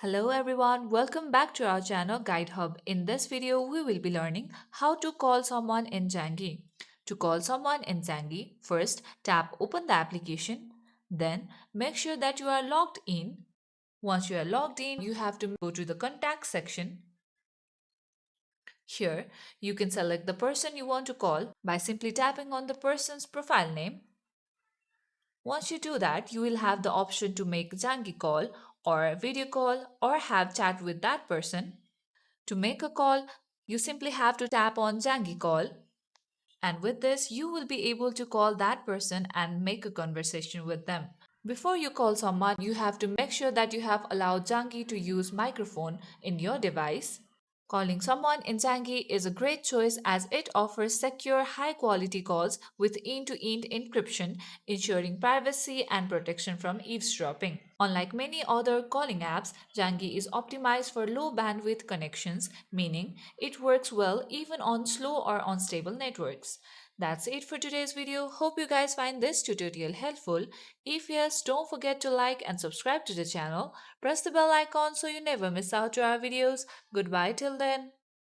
Hello everyone, welcome back to our channel Guide Hub. In this video, we will be learning how to call someone in Zangi. To call someone in Zangi, first tap open the application, then make sure that you are logged in. Once you are logged in, you have to go to the contact section. Here, you can select the person you want to call by simply tapping on the person's profile name. Once you do that, you will have the option to make Zangi call or video call or have chat with that person. To make a call, you simply have to tap on Zangi call, and with this, you will be able to call that person and make a conversation with them. Before you call someone, you have to make sure that you have allowed Zangi to use microphone in your device. Calling someone in Zangi is a great choice as it offers secure, high quality calls with end to end encryption, ensuring privacy and protection from eavesdropping. Unlike many other calling apps, Zangi is optimized for low bandwidth connections, meaning it works well even on slow or unstable networks. That's it for today's video. Hope you guys find this tutorial helpful. If yes, don't forget to like and subscribe to the channel. Press the bell icon so you never miss out to our videos. Goodbye till then.